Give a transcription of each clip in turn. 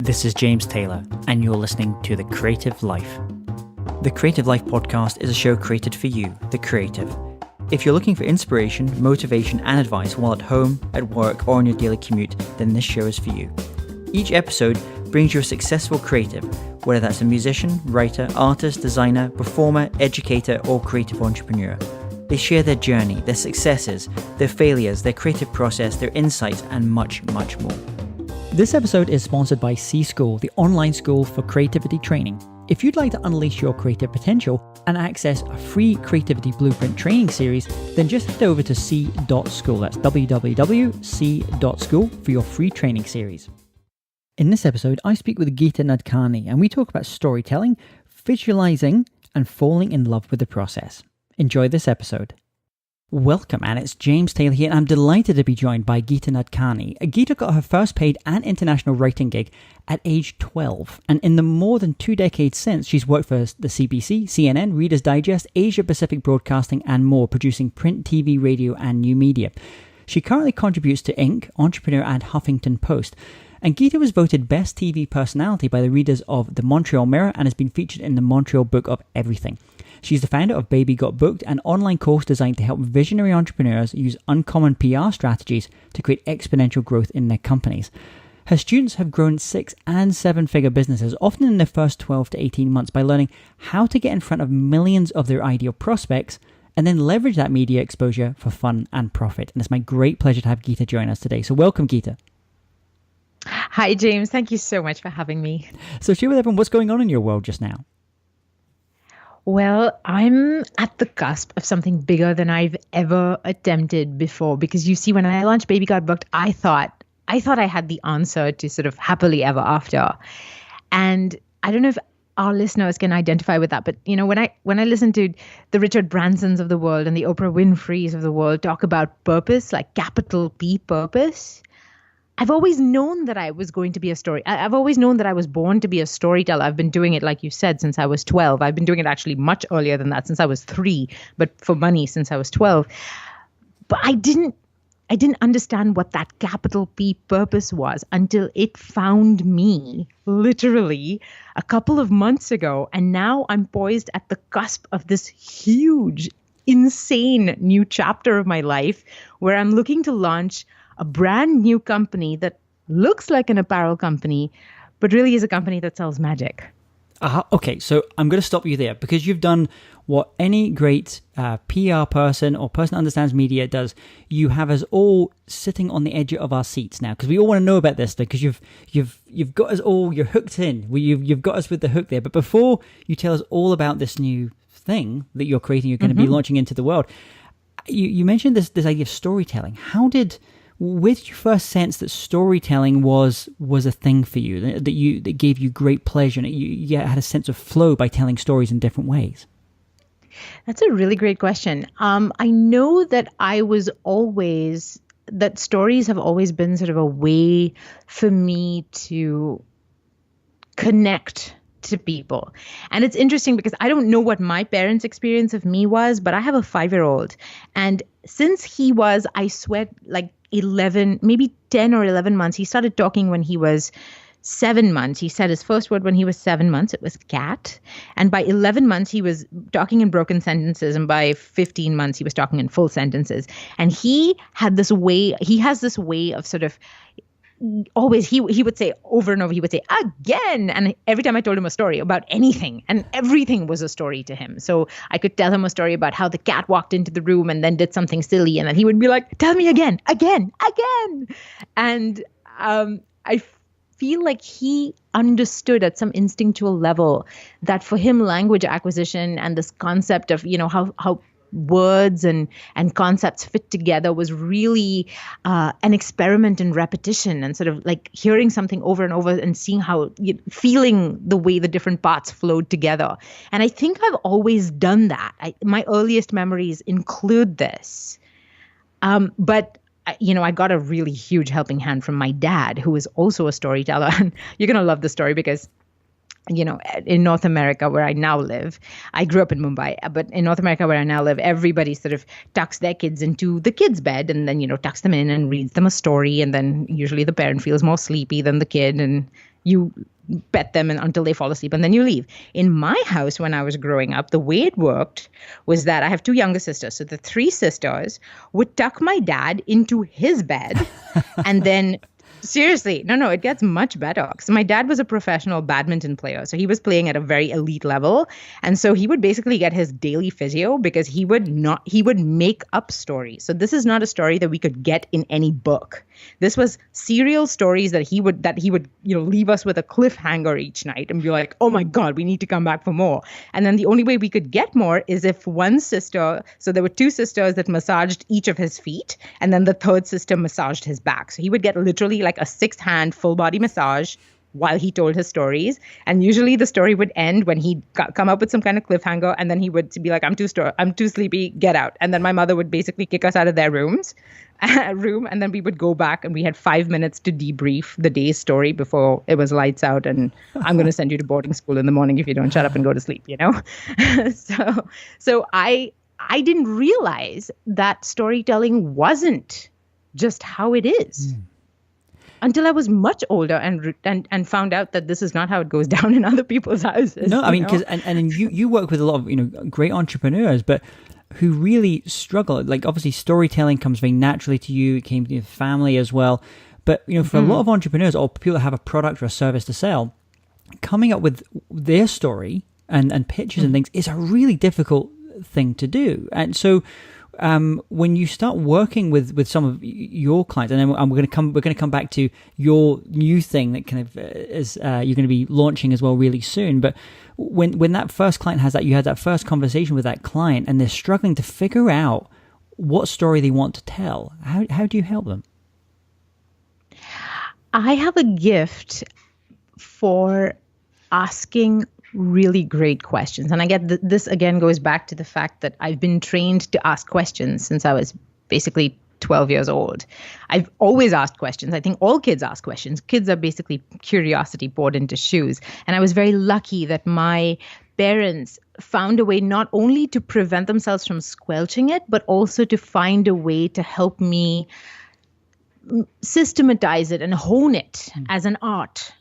This is James Taylor, and you're listening to The Creative Life. The Creative Life podcast is a show created for you, the creative. If you're looking for inspiration, motivation, and advice while at home, at work, or on your daily commute, then this show is for you. Each episode brings you a successful creative, whether that's a musician, writer, artist, designer, performer, educator, or creative entrepreneur. They share their journey, their successes, their failures, their creative process, their insights, and much, much more. This episode is sponsored by C-School, the online school for creativity training. If you'd like to unleash your creative potential and access a free Creativity Blueprint training series, then just head over to c.school. That's www.c.school for your free training series. In this episode, I speak with Geeta Nadkarni, and we talk about storytelling, visualizing, and falling in love with the process. Enjoy this episode. Welcome, and it's James Taylor here, and I'm delighted to be joined by Geeta Nadkarni. Geeta got her first paid and international writing gig at age 12, and in the more than 2 decades since, she's worked for the CBC, CNN, Reader's Digest, Asia Pacific Broadcasting, and more, producing print, TV, radio, and new media. She currently contributes to Inc., Entrepreneur, and Huffington Post. And Geeta was voted Best TV Personality by the readers of the Montreal Mirror and has been featured in the Montreal Book of Everything. She's the founder of Baby Got Booked, an online course designed to help visionary entrepreneurs use uncommon PR strategies to create exponential growth in their companies. Her students have grown 6- and 7-figure businesses, often in their first 12 to 18 months, by learning how to get in front of millions of their ideal prospects and then leverage that media exposure for fun and profit. And it's my great pleasure to have Geeta join us today. So welcome, Geeta. Hi, James. Thank you so much for having me. So share with everyone what's going on in your world just now. Well, I'm at the cusp of something bigger than I've ever attempted before. Because you see, when I launched Baby Got Booked, I thought I had the answer to sort of happily ever after. And I don't know if our listeners can identify with that, but you know, when I listen to the Richard Bransons of the world and the Oprah Winfreys of the world talk about purpose, like capital P purpose, I've always known that I was going to be a story. I've always known that I was born to be a storyteller. I've been doing it, like you said, since I was 12. I've been doing it actually much earlier than that, since I was 3, but for money since I was 12. But I didn't understand what that capital P purpose was until it found me literally a couple of months ago. And now I'm poised at the cusp of this huge, insane new chapter of my life where I'm looking to launch a brand new company that looks like an apparel company, but really is a company that sells magic. Okay, so I'm going to stop you there because you've done what any great PR person or person that understands media does. You have us all sitting on the edge of our seats now because we all want to know about this thing because you've got us all, you're hooked in. You've got us with the hook there. But before you tell us all about this new thing that you're creating, you're going to be launching into the world, you mentioned this idea of storytelling. Where did you first sense that storytelling was a thing for you, that gave you great pleasure, and you had a sense of flow by telling stories in different ways? That's a really great question. I know that that stories have always been sort of a way for me to connect to people. And it's interesting because I don't know what my parents' experience of me was, but I have a 5-year-old. And since I swear, like 11, maybe 10 or 11 months, he started talking when he was 7 months. He said his first word when he was 7 months. It was cat. And by 11 months, he was talking in broken sentences. And by 15 months, he was talking in full sentences. And he has this way of sort of always, he would say over and over, he would say again. And every time I told him a story about anything, and everything was a story to him. So I could tell him a story about how the cat walked into the room and then did something silly. And then he would be like, tell me again. And I feel like he understood at some instinctual level that for him, language acquisition and this concept of, you know, how words and concepts fit together was really an experiment in repetition and sort of like hearing something over and over and seeing feeling the way the different parts flowed together. And I think I've always done that. My earliest memories include this. But I got a really huge helping hand from my dad, who is also a storyteller. And you're going to love the story because in North America where I now live, I grew up in Mumbai, but in North America where I now live, everybody sort of tucks their kids into the kids' bed and then, tucks them in and reads them a story. And then usually the parent feels more sleepy than the kid. And You pet them until they fall asleep and then you leave. In my house, when I was growing up, the way it worked was that I have two younger sisters. So the three sisters would tuck my dad into his bed and then seriously, no, it gets much better. Because my dad was a professional badminton player. So he was playing at a very elite level. And so he would basically get his daily physio because he would make up stories. So this is not a story that we could get in any book. This was serial stories that he would leave us with a cliffhanger each night and be like, oh my God, we need to come back for more. And then the only way we could get more is if one sister, so there were two sisters that massaged each of his feet, and then the third sister massaged his back. So he would get literally like a 6-hand full body massage while he told his stories. And usually the story would end when he'd come up with some kind of cliffhanger, and then he would be like, I'm too sleepy, get out. And then my mother would basically kick us out of their room, and then we would go back and we had 5 minutes to debrief the day's story before it was lights out and I'm going to send you to boarding school in the morning if you don't shut up and go to sleep, So I didn't realize that storytelling wasn't just how it is. Until I was much older and found out that this is not how it goes down in other people's houses. No, I mean, because and you work with a lot of great entrepreneurs, but who really struggle. Like obviously, storytelling comes very naturally to you. It came to your family as well. But for a lot of entrepreneurs or people that have a product or a service to sell, coming up with their story and pitches and things is a really difficult thing to do. And so when you start working with some of your clients, and then we're going to come back to your new thing that kind of is you're going to be launching as well really soon. But when that first client has that, you had that first conversation with that client, and they're struggling to figure out what story they want to tell. How do you help them? I have a gift for asking really great questions. And I get this again goes back to the fact that I've been trained to ask questions since I was basically 12 years old. I've always asked questions. I think all kids ask questions. Kids are basically curiosity poured into shoes. And I was very lucky that my parents found a way not only to prevent themselves from squelching it, but also to find a way to help me systematize it and hone it as an art.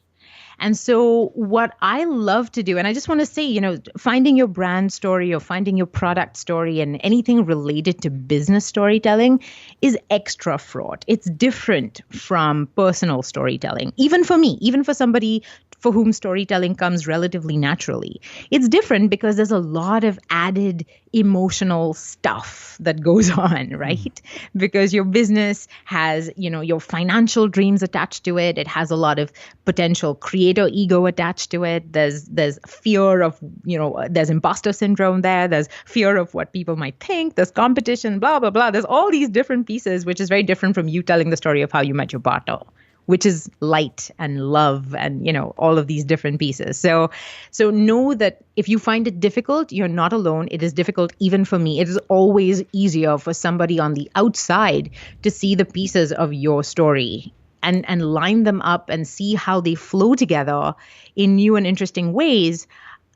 And so what I love to do, and I just want to say, finding your brand story or finding your product story and anything related to business storytelling is extra fraught. It's different from personal storytelling, even for me, even for somebody for whom storytelling comes relatively naturally. It's different because there's a lot of added emotional stuff that goes on, right? Because your business has, your financial dreams attached to it. It has a lot of potential creator ego attached to it. There's fear of, there's imposter syndrome there. There's fear of what people might think. There's competition, blah, blah, blah. There's all these different pieces, which is very different from you telling the story of how you met your partner, which is light and love and, all of these different pieces. So know that if you find it difficult, you're not alone. It is difficult even for me. It is always easier for somebody on the outside to see the pieces of your story and line them up and see how they flow together in new and interesting ways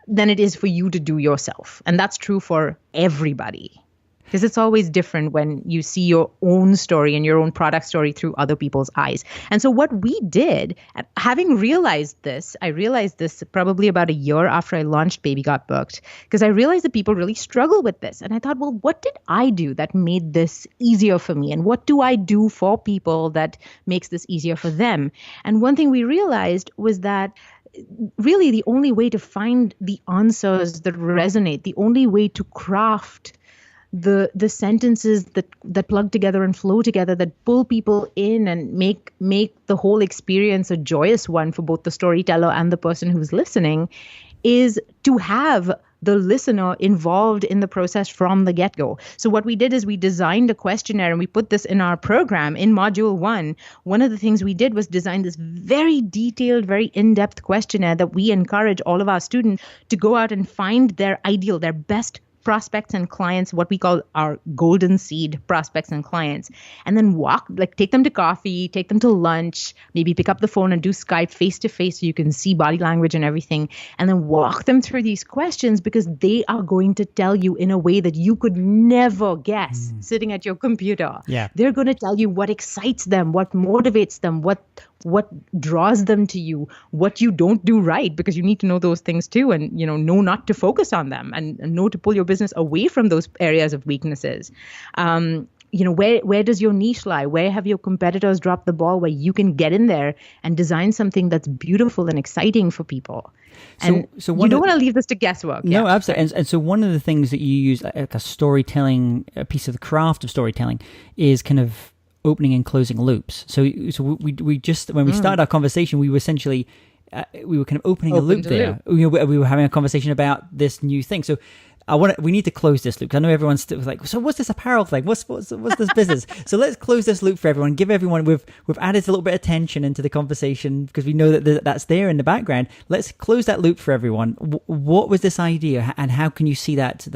than it is for you to do yourself. And that's true for everybody. Because it's always different when you see your own story and your own product story through other people's eyes. And so what we did, having realized this, I realized this probably about a year after I launched Baby Got Booked, because I realized that people really struggle with this. And I thought, well, what did I do that made this easier for me? And what do I do for people that makes this easier for them? And one thing we realized was that really the only way to find the answers that resonate, the only way to craft the sentences that plug together and flow together, that pull people in and make the whole experience a joyous one for both the storyteller and the person who's listening, is to have the listener involved in the process from the get-go. So what we did is we designed a questionnaire, and we put this in our program in module 1. One of the things we did was design this very detailed, very in-depth questionnaire that we encourage all of our students to go out and find their ideal, their best prospects and clients, what we call our golden seed prospects and clients, and then take them to coffee, take them to lunch, maybe pick up the phone and do Skype face to face so you can see body language and everything, and then walk them through these questions, because they are going to tell you in a way that you could never guess sitting at your computer. Yeah. They're going to tell you what excites them, what motivates them, what what draws them to you, what you don't do right, because you need to know those things too, and know not to focus on them, and know to pull your business away from those areas of weaknesses. Where does your niche lie? Where have your competitors dropped the ball, where you can get in there and design something that's beautiful and exciting for people? And so you don't want to leave this to guesswork. No, absolutely. And so one of the things that you use, like a storytelling, a piece of the craft of storytelling, is kind of opening and closing loops. So we just, when we started our conversation, we were essentially we were kind of opening a loop there. We were having a conversation about this new thing. So we need to close this loop, because I know everyone's still like, so what's this apparel thing? What's this business? So let's close this loop for everyone. Give everyone, we've added a little bit of tension into the conversation, because we know that that's there in the background. Let's close that loop for everyone. What was this idea, and how can you see that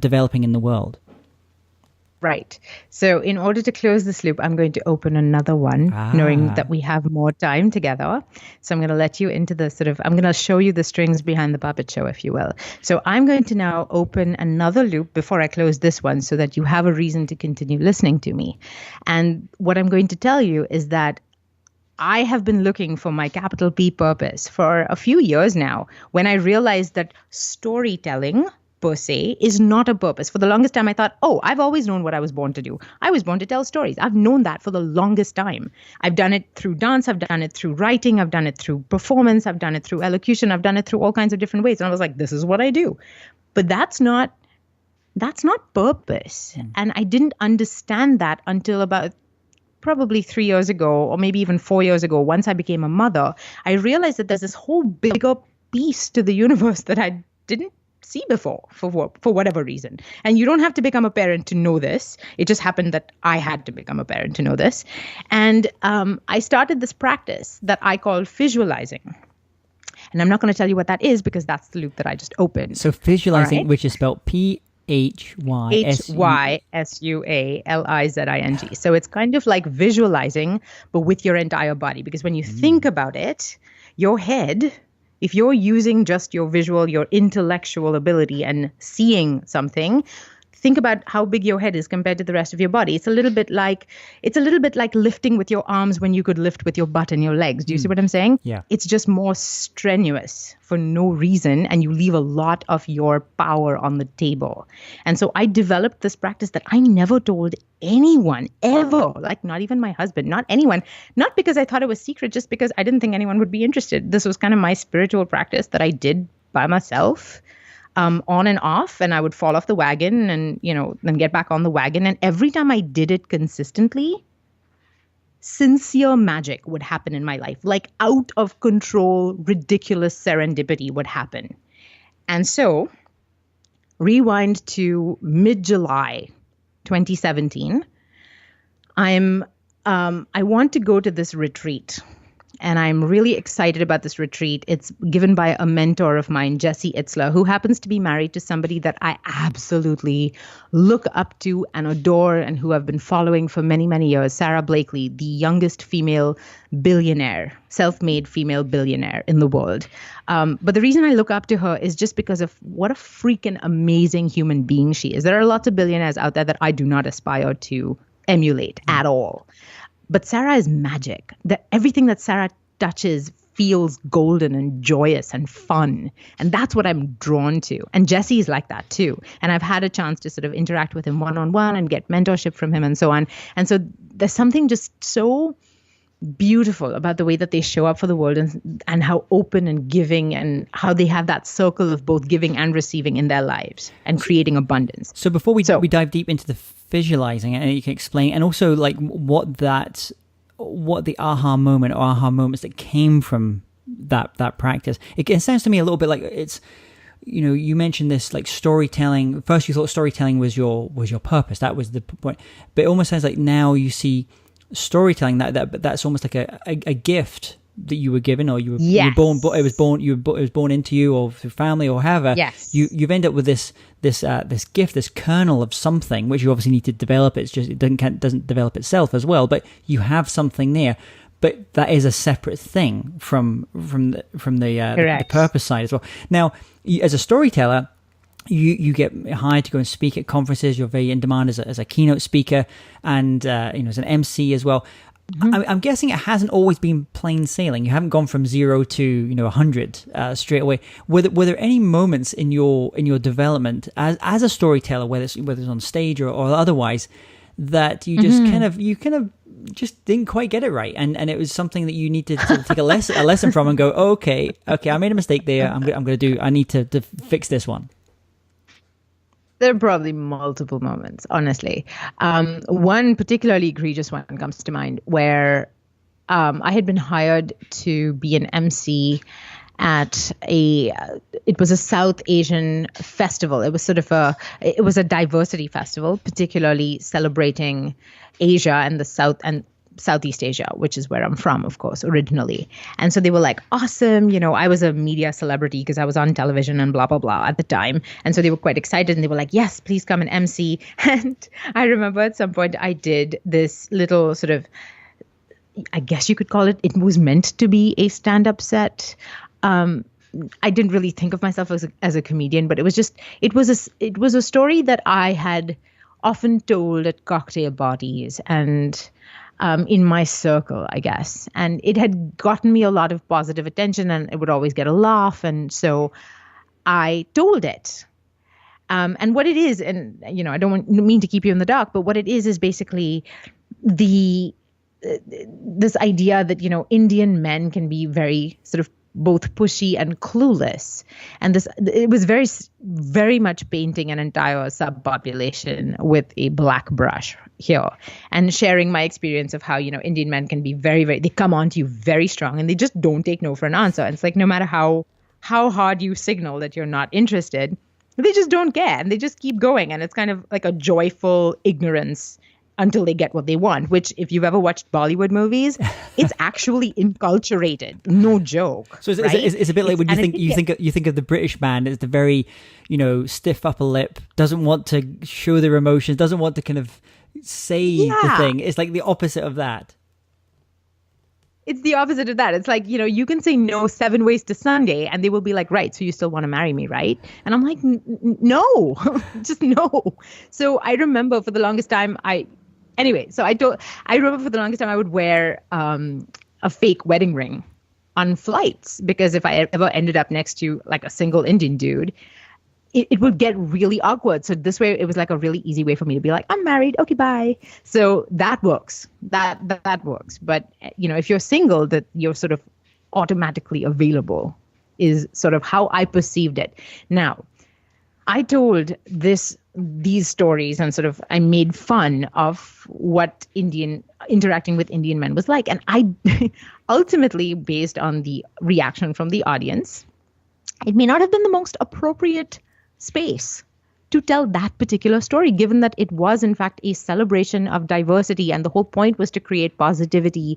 developing in the world? Right. So in order to close this loop, I'm going to open another one, knowing that we have more time together. So I'm going to let you into I'm going to show you the strings behind the puppet show, if you will. So I'm going to now open another loop before I close this one, so that you have a reason to continue listening to me. And what I'm going to tell you is that I have been looking for my capital P purpose for a few years now, when I realized that storytelling per se is not a purpose. For the longest time, I thought, I've always known what I was born to do. I was born to tell stories. I've known that for the longest time. I've done it through dance. I've done it through writing. I've done it through performance. I've done it through elocution. I've done it through all kinds of different ways. And I was like, this is what I do. But that's not purpose. And I didn't understand that until about probably 3 years ago, or maybe even 4 years ago. Once I became a mother, I realized that there's this whole bigger piece to the universe that I didn't see before, for whatever reason. And you don't have to become a parent to know this. It just happened that I had to become a parent to know this. And I started this practice that I call visualizing. And I'm not going to tell you what that is, because that's the loop that I just opened. So visualizing, which is spelled Hysualizing. So it's kind of like visualizing, but with your entire body. Because when you think about it, your head, if you're using just your visual, your intellectual ability and seeing something, think about how big your head is compared to the rest of your body. It's a little bit like lifting with your arms when you could lift with your butt and your legs. Do you see what I'm saying? Yeah. It's just more strenuous for no reason, and you leave a lot of your power on the table. And so I developed this practice that I never told anyone ever, like not even my husband, not anyone, not because I thought it was secret, just because I didn't think anyone would be interested. This was kind of my spiritual practice that I did by myself. On and off, and I would fall off the wagon and, then get back on the wagon. And every time I did it consistently, sincere magic would happen in my life. Like out of control, ridiculous serendipity would happen. And so rewind to mid-July 2017. I want to go to this retreat. And I'm really excited about this retreat. It's given by a mentor of mine, Jesse Itzler, who happens to be married to somebody that I absolutely look up to and adore, and who I've been following for many, many years, Sarah Blakely, the youngest female billionaire, self-made female billionaire in the world. But the reason I look up to her is just because of what a freaking amazing human being she is. There are lots of billionaires out there that I do not aspire to emulate at all. But Sarah is magic. Everything that Sarah touches feels golden and joyous and fun. And that's what I'm drawn to. And Jesse is like that too. And I've had a chance to sort of interact with him one-on-one and get mentorship from him and so on. And so there's something just so beautiful about the way that they show up for the world, and how open and giving, and how they have that circle of both giving and receiving in their lives and creating abundance. So before we dive deep into the visualizing, and you can explain, and also like what the aha moment or aha moments that came from that practice. It sounds to me a little bit like it's, you mentioned this like storytelling. First you thought storytelling was your purpose. That was the point. But it almost sounds like now you see storytelling that's almost like a gift that you were given, or you were born, but it was born into you, or through family, or however. Yes. You've ended up with this gift, this kernel of something, which you obviously need to develop. It doesn't develop itself as well, but you have something there. But that is a separate thing from the purpose side as well. Now, as a storyteller, you get hired to go and speak at conferences. You're very in demand as a keynote speaker, and as an MC as well. I'm guessing it hasn't always been plain sailing. You haven't gone from 0 to 100 straight away. Were there any moments in your development as a storyteller, whether it's on stage or otherwise, that you just kind of just didn't quite get it right, and it was something that you needed to take a lesson from and go, okay, I made a mistake there. I need to fix this one. There are probably multiple moments, honestly. One particularly egregious one comes to mind where I had been hired to be an MC at it was a South Asian festival. It was a diversity festival, particularly celebrating Asia and the South and Southeast Asia, which is where I'm from, of course, originally. And so they were like, awesome. I was a media celebrity because I was on television and blah, blah, blah at the time. And so they were quite excited and they were like, yes, please come and MC. And I remember at some point I did this little sort of, I guess you could call it was meant to be a stand-up set. I didn't really think of myself as a comedian, but it was a story that I had often told at cocktail parties and in my circle, I guess. And it had gotten me a lot of positive attention and it would always get a laugh. And so I told it. And what it is, and I don't mean to keep you in the dark, but what it is basically this idea that, Indian men can be very sort of both pushy and clueless. And it was very, very much painting an entire subpopulation with a black brush here and sharing my experience of how, Indian men can be very, very, they come on to you very strong and they just don't take no for an answer. And it's like, no matter how hard you signal that you're not interested, they just don't care and they just keep going. And it's kind of like a joyful ignorance until they get what they want, which if you've ever watched Bollywood movies, it's actually enculturated. No joke. So it's a bit like when you think of the British man as the very, stiff upper lip, doesn't want to show their emotions, doesn't want to kind of say the thing. It's like the opposite of that. It's the opposite of that. It's like, you can say no 7 ways to Sunday and they will be like, right, so you still want to marry me, right? And I'm like, no, just no. So I remember for the longest time, I remember for the longest time I would wear a fake wedding ring on flights because if I ever ended up next to like a single Indian dude, it would get really awkward. So this way it was like a really easy way for me to be like, I'm married. Okay, bye. So that works. That works. But, if you're single, that you're sort of automatically available is sort of how I perceived it. Now, I told these stories and sort of I made fun of what interacting with Indian men was like. And I ultimately, based on the reaction from the audience, it may not have been the most appropriate space to tell that particular story, given that it was in fact a celebration of diversity. And the whole point was to create positivity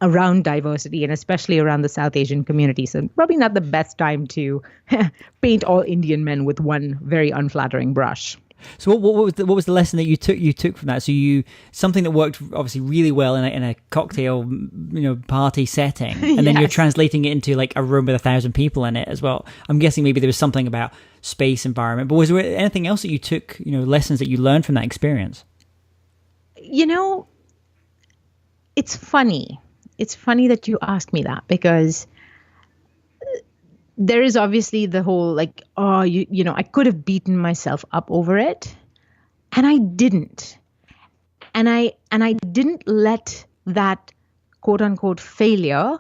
around diversity and especially around the South Asian community. So probably not the best time to paint all Indian men with one very unflattering brush. So what was the lesson that you took from that? So something that worked obviously really well in a cocktail party setting, and then you're translating it into like a room with 1,000 people in it as well. I'm guessing maybe there was something about space environment, but was there anything else that you took, lessons that you learned from that experience? It's funny. It's funny that you ask me that because there is obviously the whole like, I could have beaten myself up over it, and I didn't. And I didn't let that quote unquote failure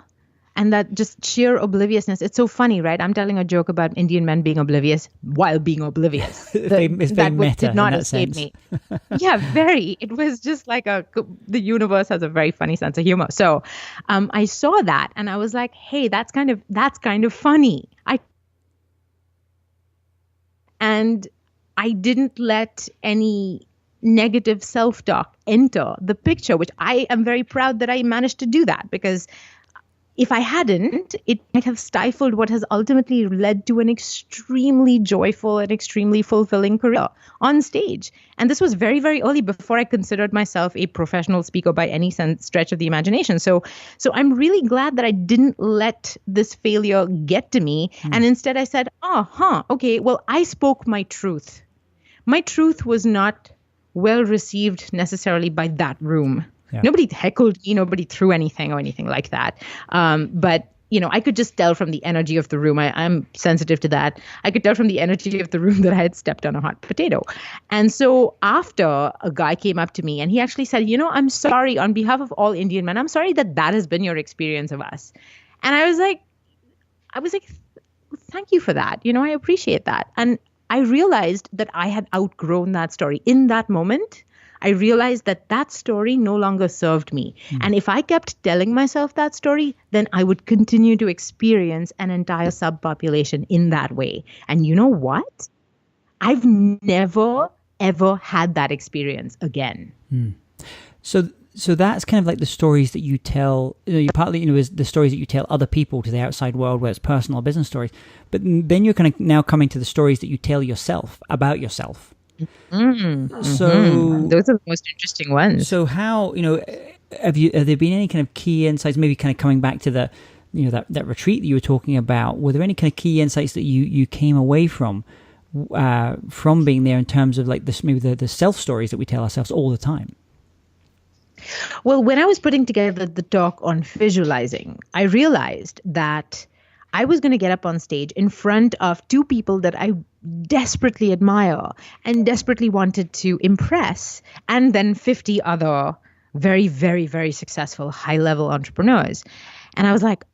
and that just sheer obliviousness. It's so funny, right? I'm telling a joke about Indian men being oblivious while being oblivious. It's very meta. Did not escape me. Yeah, very. It was just like the universe has a very funny sense of humor. So I saw that and I was like, hey, that's kind of funny. And I didn't let any negative self-talk enter the picture, which I am very proud that I managed to do that, because if I hadn't, it might have stifled what has ultimately led to an extremely joyful and extremely fulfilling career on stage. And this was very, very early before I considered myself a professional speaker by any stretch of the imagination. So I'm really glad that I didn't let this failure get to me. And instead I said, okay, well, I spoke my truth. My truth was not well received necessarily by that room. Yeah. Nobody heckled me. Nobody threw anything or anything like that. But I could just tell from the energy of the room. I'm sensitive to that. I could tell from the energy of the room that I had stepped on a hot potato. And so after, a guy came up to me and he actually said, I'm sorry on behalf of all Indian men. I'm sorry that has been your experience of us. And I was like, thank you for that. I appreciate that. And I realized that I had outgrown that story. In that moment, I realized that story no longer served me. And if I kept telling myself that story, then I would continue to experience an entire subpopulation in that way. And you know what? I've never, ever had that experience again. So that's kind of like the stories that you tell, you partly, is the stories that you tell other people to the outside world, where it's personal or business stories. But then you're kind of now coming to the stories that you tell yourself about yourself. So those are the most interesting ones. So how, have there been any kind of key insights, maybe kind of coming back to the, that retreat that you were talking about? Were there any kind of key insights that you came away from being there in terms of like this, maybe the self stories that we tell ourselves all the time? Well, when I was putting together the talk on visualizing, I realized that I was going to get up on stage in front of two people that I desperately admire and desperately wanted to impress, and then 50 other very, very, very successful high-level entrepreneurs. And I was like,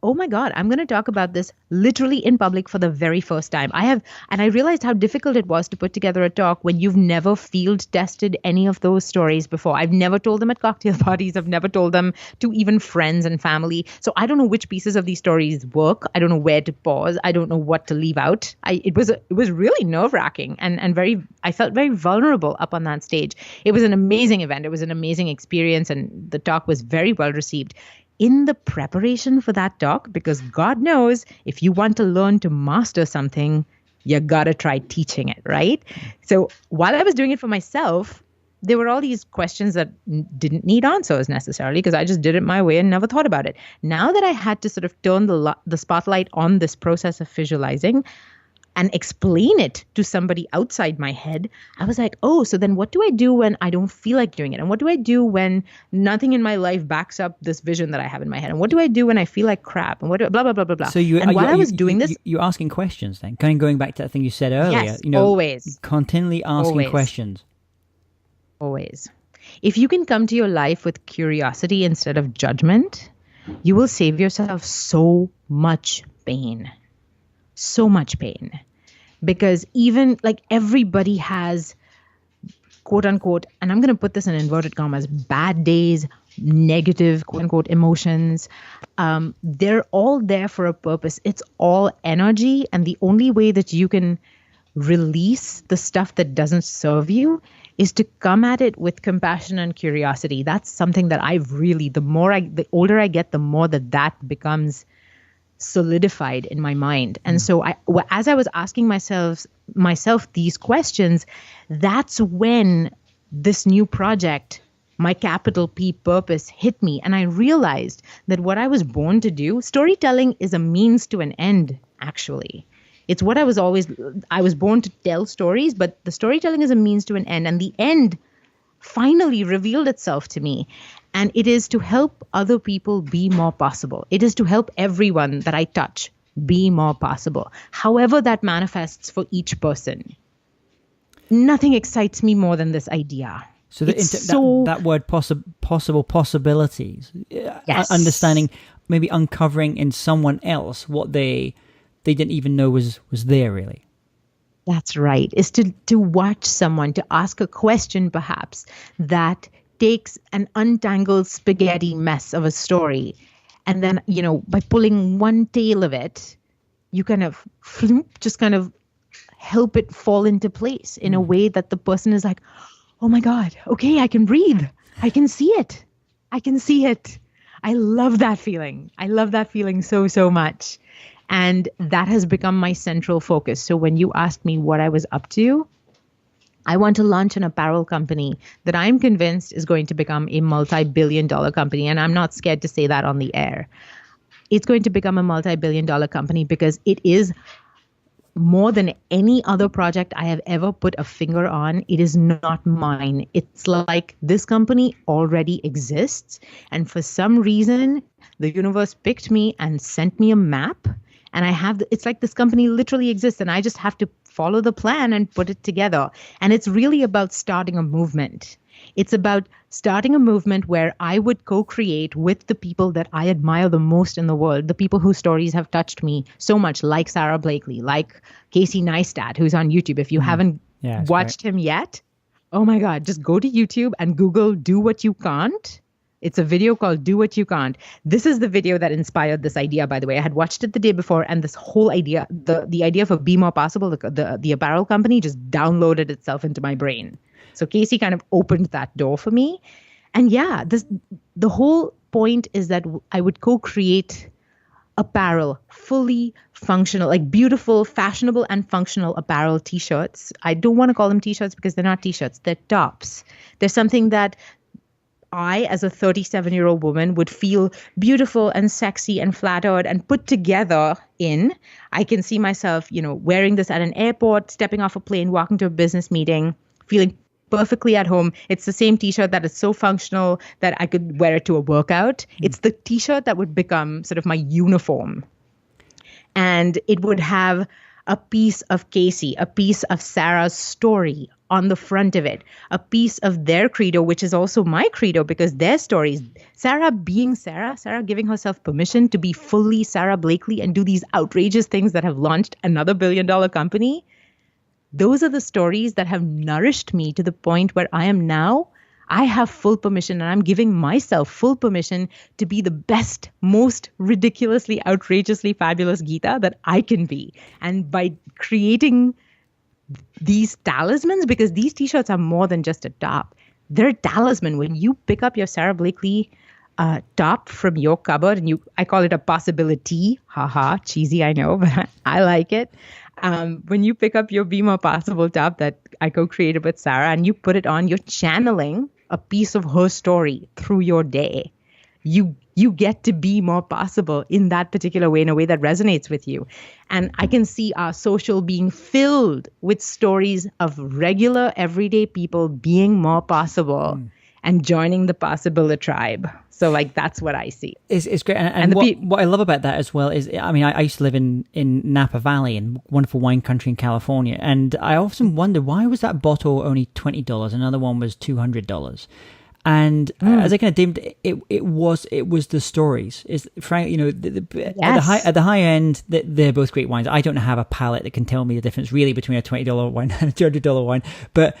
oh my God, I'm going to talk about this literally in public for the very first time. And I realized how difficult it was to put together a talk when you've never field tested any of those stories before. I've never told them at cocktail parties. I've never told them to even friends and family. So I don't know which pieces of these stories work. I don't know where to pause. I don't know what to leave out. It was really nerve-wracking and I felt very vulnerable up on that stage. It was an amazing event. It was an amazing experience, and the talk was very well received. In the preparation for that talk, because God knows if you want to learn to master something, you gotta try teaching it, right? So while I was doing it for myself, there were all these questions that didn't need answers necessarily, because I just did it my way and never thought about it. Now that I had to sort of turn the spotlight on this process of visualizing and explain it to somebody outside my head, I was like, oh, so then what do I do when I don't feel like doing it? And what do I do when nothing in my life backs up this vision that I have in my head? And what do I do when I feel like crap? And blah, blah, blah, blah, blah. So while I was doing this... You're asking questions then, kind of going back to that thing you said earlier. Yes, always. Continually asking questions. Always. If you can come to your life with curiosity instead of judgment, you will save yourself so much pain. So much pain. Because even like everybody has, quote unquote, and I'm going to put this in inverted commas, bad days, negative, quote unquote, emotions. They're all there for a purpose. It's all energy. And the only way that you can release the stuff that doesn't serve you is to come at it with compassion and curiosity. That's something that the older I get, the more that becomes solidified in my mind. And so as I was asking myself these questions, that's when this new project, my capital P purpose, hit me. And I realized that what I was born to do, storytelling is a means to an end, actually. It's what I was born to tell stories, but the storytelling is a means to an end. And the end finally revealed itself to me. And it is to help other people be more possible. It is to help everyone that I touch be more possible, however that manifests for each person. Nothing excites me more than this idea. So that word possible possibilities, yes. Understanding, maybe uncovering in someone else what they didn't even know was there really. That's right. Is to watch someone, to ask a question perhaps that takes an untangled spaghetti mess of a story. And then, by pulling one tail of it, you kind of just kind of help it fall into place in a way that the person is like, oh my God, okay, I can breathe. I can see it. I can see it. I love that feeling. I love that feeling so, so much. And that has become my central focus. So when you asked me what I was up to, I want to launch an apparel company that I'm convinced is going to become a multi-billion-dollar company. And I'm not scared to say that on the air. It's going to become a multi-billion-dollar company because it is more than any other project I have ever put a finger on, it is not mine. It's like this company already exists. And for some reason, the universe picked me and sent me a map. And it's like this company literally exists. And I just have to follow the plan and put it together. And it's really about starting a movement. It's about starting a movement where I would co-create with the people that I admire the most in the world, the people whose stories have touched me so much, like Sarah Blakely, like Casey Neistat, who's on YouTube. If you haven't watched him yet, oh my God, just go to YouTube and Google Do What You Can't. It's a video called Do What You Can't. This is the video that inspired this idea, by the way. I had watched it the day before, and this whole idea, the idea for Be More Possible, the apparel company, just downloaded itself into my brain. So Casey kind of opened that door for me. And yeah, the whole point is that I would co-create apparel, fully functional, like beautiful, fashionable and functional apparel t-shirts. I don't want to call them t-shirts because they're not t-shirts, they're tops. They're something that I, as a 37-year-old woman, would feel beautiful and sexy and flattered and put together in. I can see myself, wearing this at an airport, stepping off a plane, walking to a business meeting, feeling perfectly at home. It's the same t-shirt that is so functional that I could wear it to a workout. It's the t-shirt that would become sort of my uniform. And it would have a piece of Casey, a piece of Sarah's story on the front of it, a piece of their credo, which is also my credo because their stories, Sarah being Sarah giving herself permission to be fully Sarah Blakely and do these outrageous things that have launched another billion-dollar company. Those are the stories that have nourished me to the point where I am now. I have full permission, and I'm giving myself full permission to be the best, most ridiculously, outrageously fabulous Geeta that I can be. And by creating these talismans, because these t-shirts are more than just a top, they're a talisman. When you pick up your Sarah Blakely top from your cupboard, and I call it a possibility, haha, cheesy, I know, but I like it. When you pick up your Be More Possible top that I co-created with Sarah and you put it on, you're channeling a piece of her story through your day. You get to be more possible in that particular way, in a way that resonates with you. And I can see our social being filled with stories of regular, everyday people being more possible and joining the Possibility tribe. So that's what I see. It's great. And what I love about that as well is, I used to live in Napa Valley, in wonderful wine country in California. And I often wonder, why was that bottle only $20? Another one was $200. And as I kind of deemed it was the stories. Is frankly, at the high end, they're both great wines. I don't have a palate that can tell me the difference really between a $20 wine and a $200 wine. But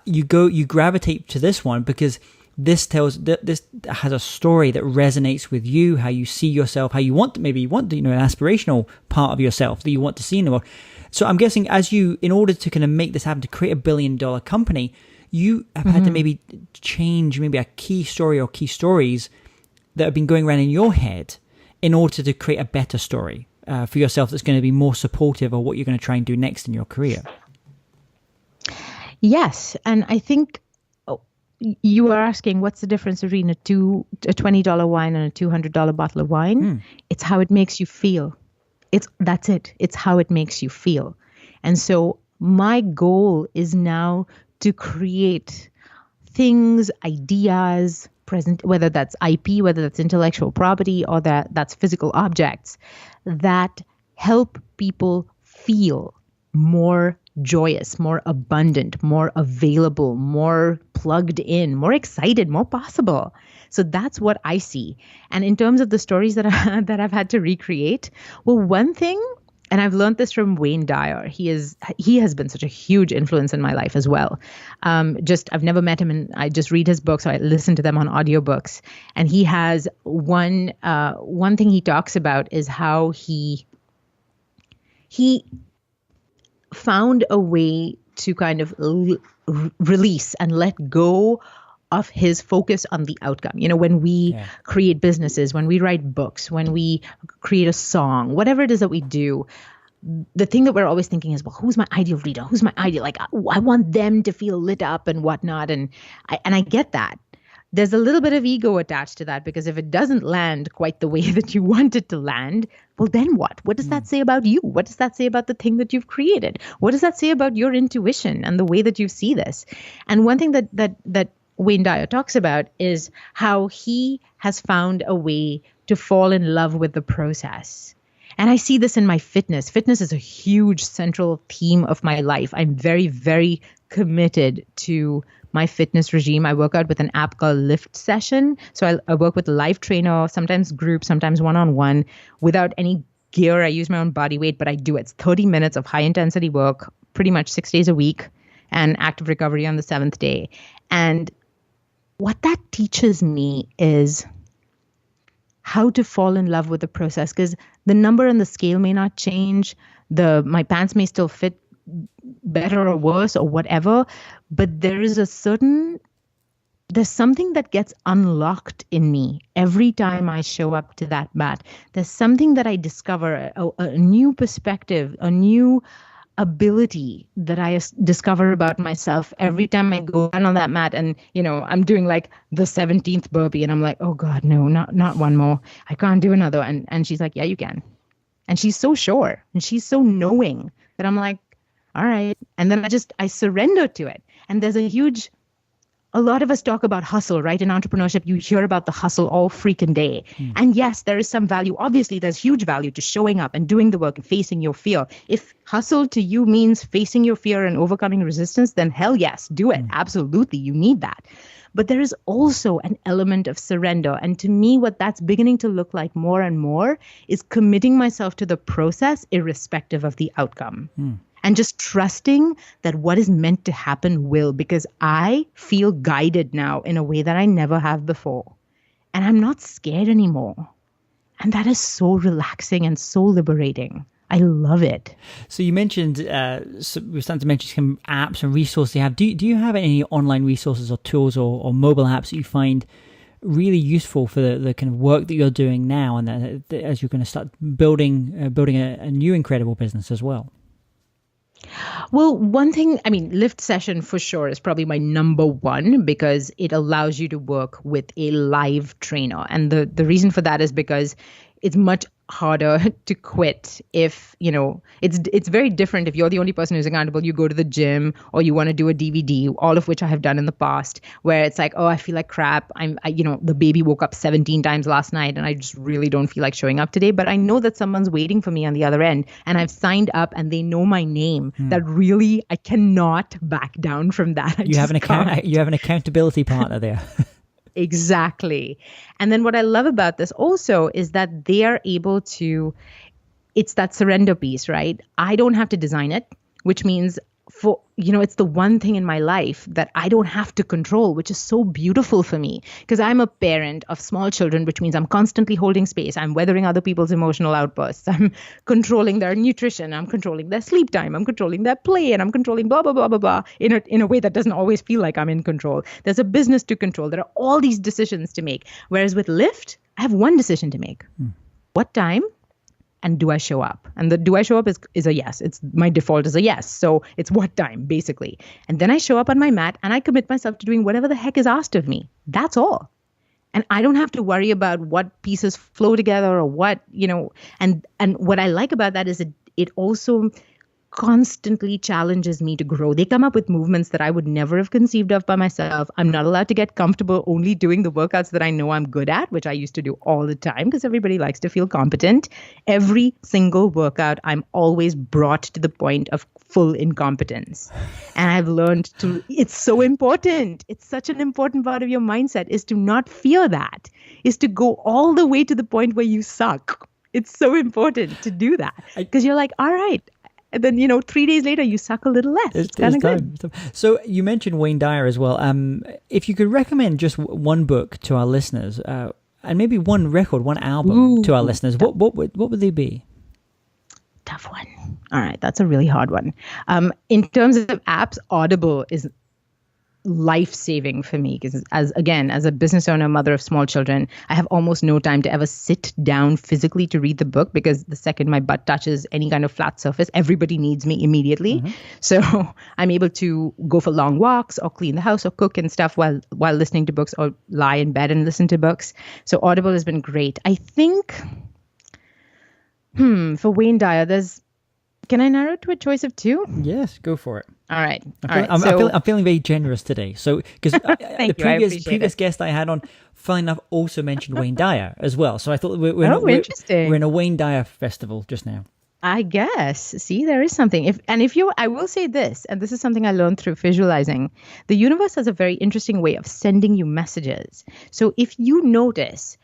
you gravitate to this one because this has a story that resonates with you, how you see yourself, how you want an aspirational part of yourself that you want to see in the world. So I'm guessing in order to kind of make this happen, to create $1 billion company, you have had to maybe change a key story or key stories that have been going around in your head in order to create a better story for yourself that's going to be more supportive of what you're going to try and do next in your career. Yes. And I think you were asking what's the difference between a $20 wine and a $200 bottle of wine. It's how it makes you feel. That's it. It's how it makes you feel. And so my goal is now to create things, ideas, whether that's IP, whether that's intellectual property, or that's physical objects that help people feel more joyous, more abundant, more available, more plugged in, more excited, more possible. So that's what I see. And in terms of the stories that I've had to recreate, well, one thing, and I've learned this from Wayne Dyer. He has been such a huge influence in my life as well. I've never met him, and I just read his books, so I listen to them on audiobooks. And he has one thing he talks about is how he found a way to kind of release and let go of his focus on the outcome. When we create businesses, when we write books, when we create a song, whatever it is that we do, the thing that we're always thinking is, well, who's my ideal reader? Who's my ideal? I want them to feel lit up and whatnot. And I get that. there's a little bit of ego attached to that, because if it doesn't land quite the way that you want it to land, well, then what? What does that say about you? What does that say about the thing that you've created? What does that say about your intuition and the way that you see this? And one thing that Wayne Dyer talks about is how he has found a way to fall in love with the process. And I see this in my fitness. Fitness is a huge central theme of my life. I'm very, very committed to my fitness regime. I work out with an app called Lift Session. So I work with a live trainer, sometimes group, sometimes one-on-one, without any gear. I use my own body weight, but I do it. It's 30 minutes of high intensity work, pretty much 6 days a week, and active recovery on the 7th day. And what that teaches me is how to fall in love with the process, because the number on the scale may not change. My pants may still fit better or worse or whatever, but there's something that gets unlocked in me every time I show up to that mat. There's something that I discover, a new perspective, a new ability that I discover about myself every time I go down on that mat. And, I'm doing like the 17th burpee and I'm like, oh God, no, not one more. I can't do another. And she's like, yeah, you can. And she's so sure. And she's so knowing that I'm like, all right. And then I surrender to it. And there's a lot of us talk about hustle, right? In entrepreneurship, you hear about the hustle all freaking day. And yes, there is some value. Obviously, there's huge value to showing up and doing the work and facing your fear. If hustle to you means facing your fear and overcoming resistance, then hell yes, do it. Absolutely. You need that. But there is also an element of surrender. And to me, what that's beginning to look like more and more is committing myself to the process, irrespective of the outcome. And just trusting that what is meant to happen will, because I feel guided now in a way that I never have before. And I'm not scared anymore. And that is so relaxing and so liberating. I love it. So you mentioned, we're starting to mention some apps and resources you have. Do you have any online resources or tools or mobile apps that you find really useful for the kind of work that you're doing now, and that as you're going to start building a new incredible business as well? Well, one thing, Lift Session for sure is probably my number one, because it allows you to work with a live trainer. And the reason for that is because it's much harder to quit if, it's very different if you're the only person who's accountable. You go to the gym or you want to do a DVD, all of which I have done in the past, where it's like, oh, I feel like crap. The baby woke up 17 times last night and I just really don't feel like showing up today. But I know that someone's waiting for me on the other end and I've signed up and they know my name. That really, I cannot back down from that. You have an accountability partner there. Exactly. And then what I love about this also is that they are able to, it's that surrender piece, right? I don't have to design it, which means it's the one thing in my life that I don't have to control, which is so beautiful for me, because I'm a parent of small children, which means I'm constantly holding space. I'm weathering other people's emotional outbursts. I'm controlling their nutrition. I'm controlling their sleep time. I'm controlling their play, and I'm controlling blah, blah, blah, blah, blah in a way that doesn't always feel like I'm in control. There's a business to control. There are all these decisions to make. Whereas with Lyft, I have one decision to make. What time? And do I show up? And the do I show up is a yes. It's my default is a yes. So it's what time, basically. And then I show up on my mat and I commit myself to doing whatever the heck is asked of me. That's all. And I don't have to worry about what pieces flow together or what, and what I like about that is it also constantly challenges me to grow. They come up with movements that I would never have conceived of by myself. I'm not allowed to get comfortable only doing the workouts that I know I'm good at, which I used to do all the time because everybody likes to feel competent. Every single workout, I'm always brought to the point of full incompetence. And I've learned it's so important. It's such an important part of your mindset, is to not fear that, is to go all the way to the point where you suck. It's so important to do that, because you're like, all right. And then, 3 days later, you suck a little less. It's kind of good. So you mentioned Wayne Dyer as well. If you could recommend just one book to our listeners, and maybe one record, one album to our listeners, what would they be? Tough one. All right, that's a really hard one. In terms of apps, Audible is life-saving for me because as a business owner, mother of small children, I have almost no time to ever sit down physically to read the book because the second my butt touches any kind of flat surface, everybody needs me immediately. So I'm able to go for long walks or clean the house or cook and stuff while listening to books or lie in bed and listen to books. So Audible has been great. I think for Wayne Dyer, can I narrow it to a choice of two? Yes, go for it. All right. I'm feeling very generous today. So, because the previous guest I had on, funny enough, also mentioned Wayne Dyer as well. So I thought we're in a Wayne Dyer festival just now. I guess. See, there is something. I will say this, and this is something I learned through visualizing. The universe has a very interesting way of sending you messages. So if you notice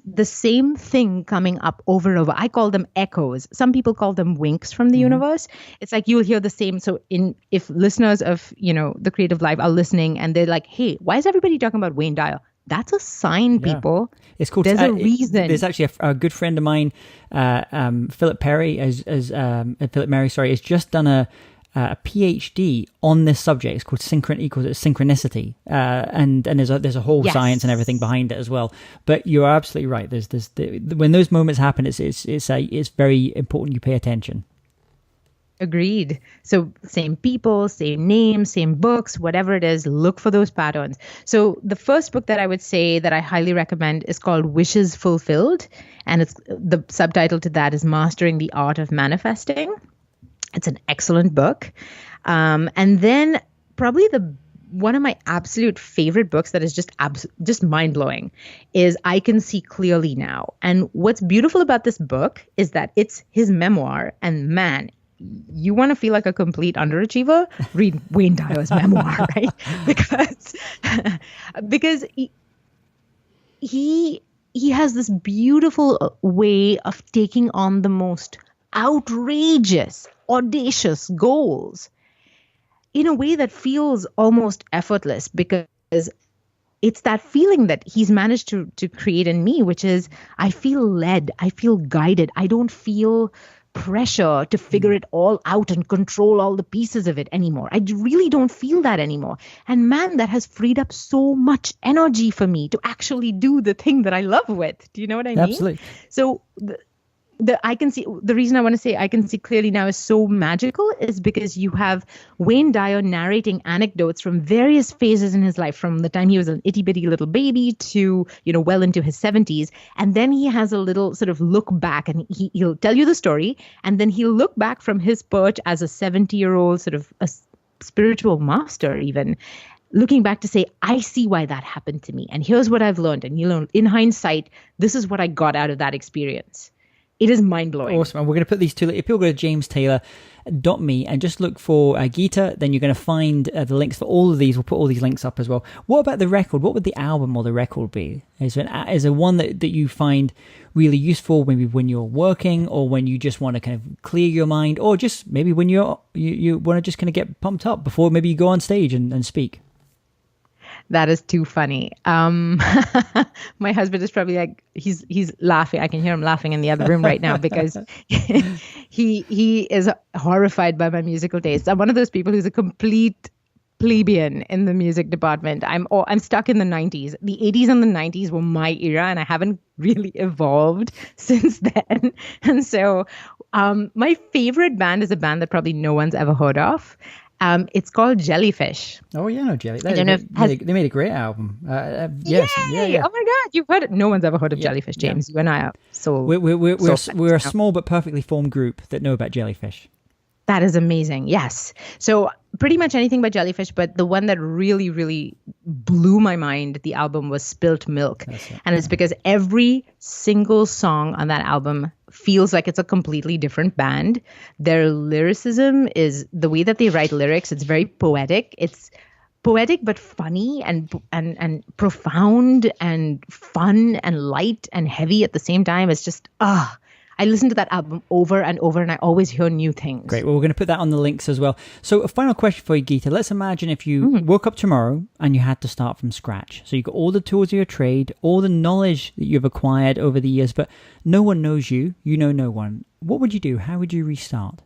the same thing coming up over and over. I call them echoes. Some people call them winks from the universe. It's like you'll hear the same. So if listeners of, The Creative Life are listening and they're like, hey, why is everybody talking about Wayne Dyer? That's a sign, people. It's called. There's a reason. There's actually a good friend of mine, Philip Perry, Philip Merry, has just done a PhD on this subject. It's called synchronicity, and there's a whole science and everything behind it as well. But you're absolutely right. When those moments happen, it's very important you pay attention. Agreed. So same people, same names, same books, whatever it is, look for those patterns. So the first book that I would say that I highly recommend is called Wishes Fulfilled, and the subtitle to that is Mastering the Art of Manifesting. It's an excellent book. And then probably one of my absolute favorite books that is just mind-blowing is I Can See Clearly Now. And what's beautiful about this book is that it's his memoir. And man, you want to feel like a complete underachiever? Read Wayne Dyer's memoir, right? Because he has this beautiful way of taking on the most outrageous, audacious goals in a way that feels almost effortless, because it's that feeling that he's managed to create in me, which is I feel led, I feel guided, I don't feel pressure to figure it all out and control all the pieces of it anymore. I really don't feel that anymore. And man, that has freed up so much energy for me to actually do the thing that I love with. Do you know what I mean? Absolutely. So the reason I want to say I Can See Clearly Now is so magical is because you have Wayne Dyer narrating anecdotes from various phases in his life, from the time he was an itty bitty little baby to, well into his 70s. And then he has a little sort of look back, and he'll tell you the story. And then he'll look back from his perch as a 70-year-old sort of a spiritual master, even looking back to say, I see why that happened to me. And here's what I've learned. And in hindsight, this is what I got out of that experience. It is mind-blowing. Awesome. And we're going to put these two, if people go to jamestaylor.me and just look for Geeta, then you're going to find the links for all of these. We'll put all these links up as well. What about the record? What would the album or the record be? Is there one that you find really useful, maybe when you're working, or when you just want to kind of clear your mind, or just maybe when you want to just kind of get pumped up before maybe you go on stage and speak? That is too funny. My husband is probably like, he's laughing. I can hear him laughing in the other room right now because he is horrified by my musical taste. I'm one of those people who's a complete plebeian in the music department. I'm stuck in the 90s. The 80s and the 90s were my era, and I haven't really evolved since then. And so my favorite band is a band that probably no one's ever heard of. It's called Jellyfish. Oh yeah, no, Jellyfish. They made a great album. Yes, yeah. Oh my God, you've heard it. No one's ever heard of Jellyfish, James. Yeah. You and I are so. We're a small but perfectly formed group that know about Jellyfish. That is amazing. Yes. So pretty much anything by Jellyfish, but the one that really, really blew my mind, the album, was Spilt Milk. And it's because every single song on that album feels like it's a completely different band. Their lyricism is the way that they write lyrics. It's very poetic. It's poetic but funny and profound and fun and light and heavy at the same time. It's just I listen to that album over and over, and I always hear new things. Great. Well, we're going to put that on the links as well. So a final question for you, Geeta. Let's imagine if you woke up tomorrow and you had to start from scratch. So you've got all the tools of your trade, all the knowledge that you've acquired over the years, but no one knows you. You know no one. What would you do? How would you restart?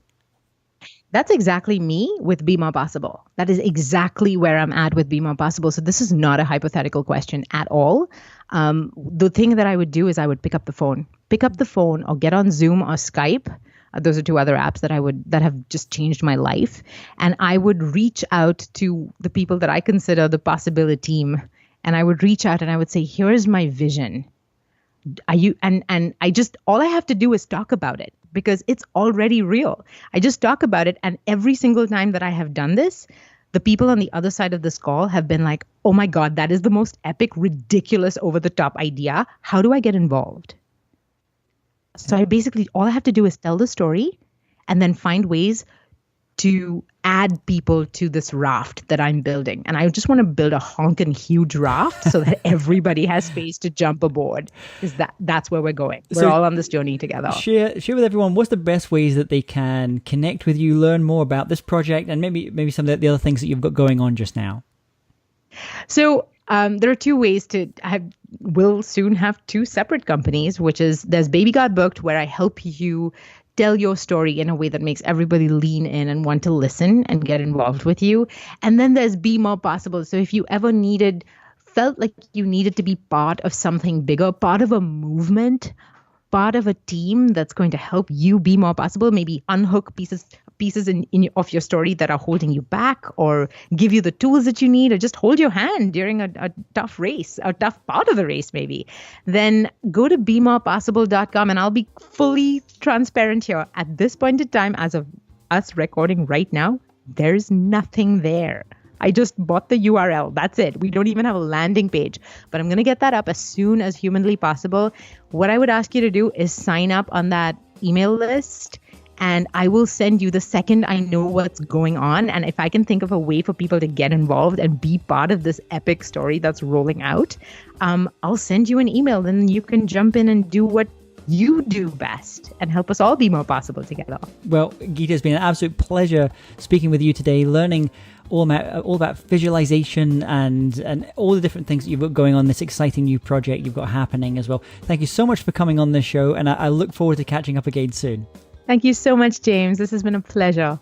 That's exactly me with Be More Possible. That is exactly where I'm at with Be More Possible. So this is not a hypothetical question at all. The thing that I would do is I would pick up the phone or get on Zoom or Skype. Those are two other apps that have just changed my life. And I would reach out to the people that I consider the possibility team. And I would reach out and I would say, here's my vision. And I just, all I have to do is talk about it because it's already real. I just talk about it. And every single time that I have done this, the people on the other side of this call have been like, oh my God, that is the most epic, ridiculous, over the top idea. How do I get involved? So all I have to do is tell the story and then find ways to add people to this raft that I'm building. And I just want to build a honking huge raft so that everybody has space to jump aboard, because that's where we're going. We're all on this journey together. Share with everyone, what's the best ways that they can connect with you, learn more about this project, and maybe some of the other things that you've got going on just now? So there are two ways we'll soon have two separate companies, which is there's Baby Got Booked, where I help you tell your story in a way that makes everybody lean in and want to listen and get involved with you. And then there's Be More Possible. So if you ever felt like you needed to be part of something bigger, part of a movement, part of a team that's going to help you be more possible, maybe unhook pieces of your story that are holding you back, or give you the tools that you need, or just hold your hand during a tough race, a tough part of the race maybe, then go to bemorepossible.com. And I'll be fully transparent here. At this point in time, as of us recording right now, there's nothing there. I just bought the URL. That's it. We don't even have a landing page, but I'm going to get that up as soon as humanly possible. What I would ask you to do is sign up on that email list, and I will send you the second I know what's going on. And if I can think of a way for people to get involved and be part of this epic story that's rolling out, I'll send you an email. Then you can jump in and do what you do best and help us all be more possible together. Well, Geeta, it's been an absolute pleasure speaking with you today, learning all about visualization and all the different things that you've got going on, this exciting new project you've got happening as well. Thank you so much for coming on this show, and I look forward to catching up again soon. Thank you so much, James. This has been a pleasure.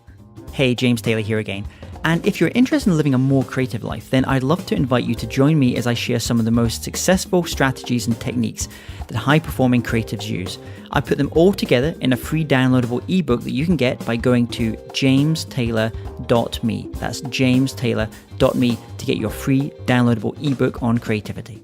Hey, James Taylor here again. And if you're interested in living a more creative life, then I'd love to invite you to join me as I share some of the most successful strategies and techniques that high-performing creatives use. I put them all together in a free downloadable ebook that you can get by going to jamestaylor.me. That's jamestaylor.me to get your free downloadable ebook on creativity.